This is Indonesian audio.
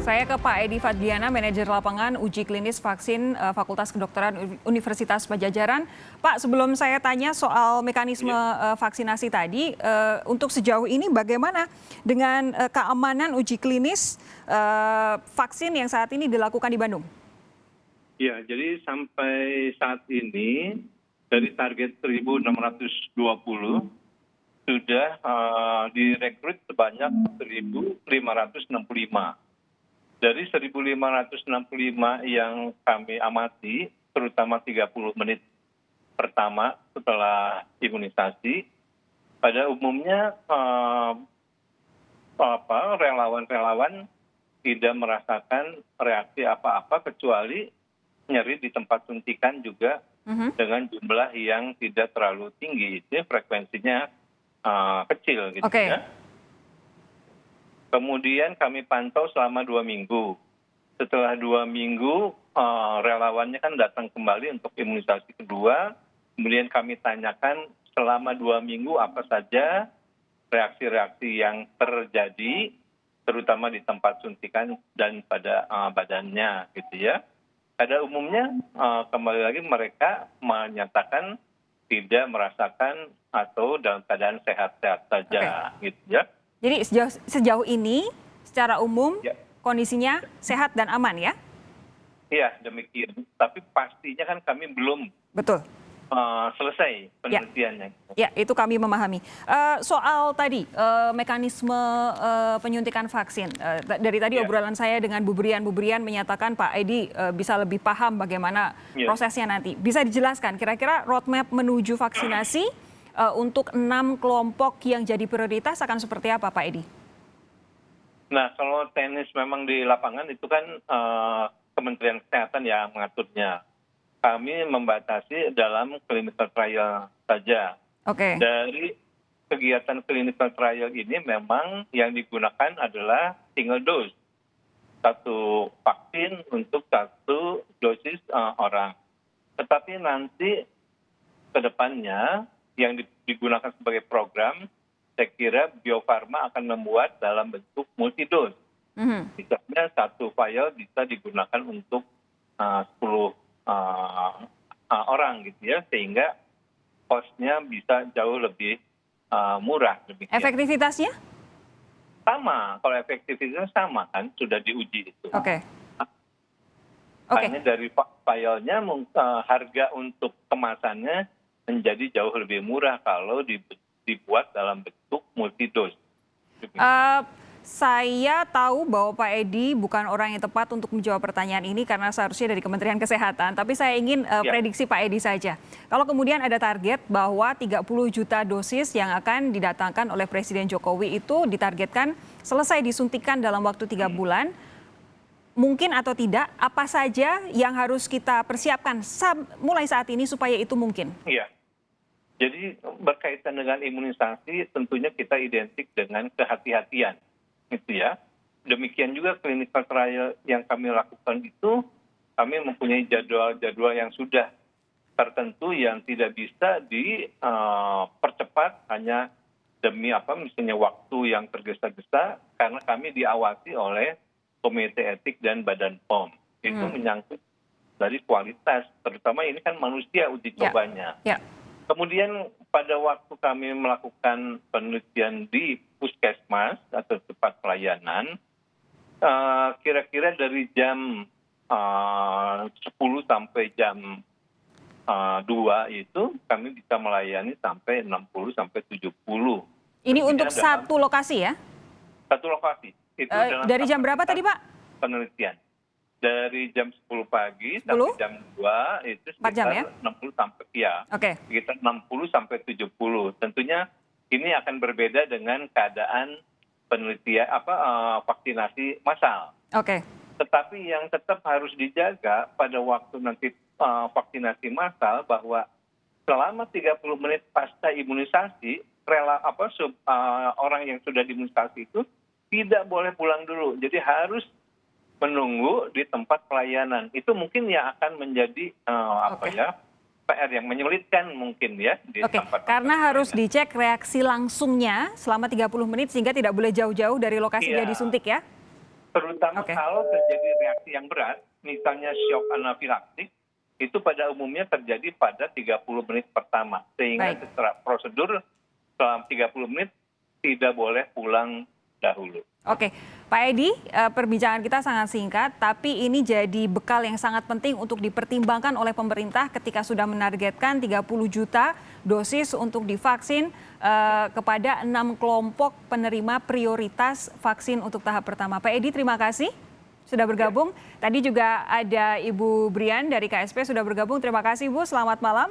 Saya ke Pak Edi Fadliana, manajer lapangan uji klinis vaksin Fakultas Kedokteran Universitas Padjadjaran. Pak, sebelum saya tanya soal mekanisme vaksinasi tadi, untuk sejauh ini bagaimana dengan keamanan uji klinis vaksin yang saat ini dilakukan di Bandung? Ya, jadi sampai saat ini dari target 1.620 sudah direkrut sebanyak 1.565. Dari 1.565 yang kami amati, terutama 30 menit pertama setelah imunisasi, pada umumnya relawan-relawan tidak merasakan reaksi apa-apa kecuali nyeri di tempat suntikan juga dengan jumlah yang tidak terlalu tinggi, itu frekuensinya kecil gitu ya. Kemudian kami pantau selama 2 minggu. Setelah 2 minggu, relawannya kan datang kembali untuk imunisasi kedua. Kemudian kami tanyakan selama 2 minggu apa saja reaksi-reaksi yang terjadi, terutama di tempat suntikan dan pada badannya, gitu ya. Pada umumnya, kembali lagi mereka menyatakan tidak merasakan atau dalam keadaan sehat-sehat saja, gitu ya. Jadi sejauh ini secara umum kondisinya sehat dan aman ya? Iya, demikian. Tapi pastinya kan kami belum selesai penelitiannya. Ya, itu kami memahami. Soal tadi mekanisme penyuntikan vaksin. Dari tadi obrolan saya dengan Bu Brian menyatakan Pak Edi bisa lebih paham bagaimana prosesnya nanti. Bisa dijelaskan kira-kira roadmap menuju vaksinasi untuk 6 kelompok yang jadi prioritas akan seperti apa Pak Edi? Nah, kalau teknis memang di lapangan itu kan Kementerian Kesehatan yang mengaturnya. Kami membatasi dalam clinical trial saja. Dari kegiatan clinical trial ini memang yang digunakan adalah single dose. 1 vaksin untuk 1 dosis orang. Tetapi nanti ke depannya yang digunakan sebagai program, saya kira Bio Farma akan membuat dalam bentuk multidose. Misalnya 1 vial bisa digunakan untuk 10 orang gitu ya, sehingga cost-nya bisa jauh lebih murah. Demikian. Efektivitasnya? Sama, kalau efektivitasnya sama kan, sudah diuji itu. Hanya dari vialnya harga untuk kemasannya menjadi jauh lebih murah kalau dibuat dalam bentuk multidose. Saya tahu bahwa Pak Edi bukan orang yang tepat untuk menjawab pertanyaan ini karena seharusnya dari Kementerian Kesehatan. Tapi saya ingin prediksi Pak Edi saja. Kalau kemudian ada target bahwa 30 juta dosis yang akan didatangkan oleh Presiden Jokowi itu ditargetkan selesai disuntikan dalam waktu 3 bulan. Mungkin atau tidak, apa saja yang harus kita persiapkan mulai saat ini supaya itu mungkin? Iya. Jadi berkaitan dengan imunisasi tentunya kita identik dengan kehati-hatian. Gitu ya. Demikian juga clinical trial yang kami lakukan itu, kami mempunyai jadwal-jadwal yang sudah tertentu yang tidak bisa dipercepat hanya demi misalnya waktu yang tergesa-gesa, karena kami diawasi oleh Komite Etik dan Badan POM. Itu menyangkut dari kualitas, terutama ini kan manusia uji cobanya. Kemudian pada waktu kami melakukan penelitian di puskesmas atau tempat pelayanan, kira-kira dari jam 10 sampai jam 2 itu kami bisa melayani sampai 60 sampai 70. Ini untuk satu lokasi ya? Satu lokasi. Itu dari jam berapa tadi Pak? Penelitian. Dari jam 10 pagi sampai jam 2 itu sekitar 60 sampai sekitar 60 sampai 70. Tentunya ini akan berbeda dengan keadaan penelitian vaksinasi massal. Tetapi yang tetap harus dijaga pada waktu nanti vaksinasi massal bahwa selama 30 menit pasca imunisasi orang yang sudah diimunisasi itu tidak boleh pulang dulu. Jadi harus menunggu di tempat pelayanan. Itu mungkin yang akan menjadi PR yang menyulitkan mungkin ya di tempat. Karena harus dicek reaksi langsungnya selama 30 menit sehingga tidak boleh jauh-jauh dari lokasi dia disuntik ya? Terutama Oke. kalau terjadi reaksi yang berat, misalnya shock anafilaktik, itu pada umumnya terjadi pada 30 menit pertama. Sehingga Baik. setelah prosedur selama 30 menit tidak boleh pulang dahulu. Oke, Pak Edi, perbincangan kita sangat singkat, tapi ini jadi bekal yang sangat penting untuk dipertimbangkan oleh pemerintah ketika sudah menargetkan 30 juta dosis untuk divaksin kepada 6 kelompok penerima prioritas vaksin untuk tahap pertama. Pak Edi, terima kasih sudah bergabung. Tadi juga ada Ibu Brian dari KSP sudah bergabung. Terima kasih, Bu. Selamat malam.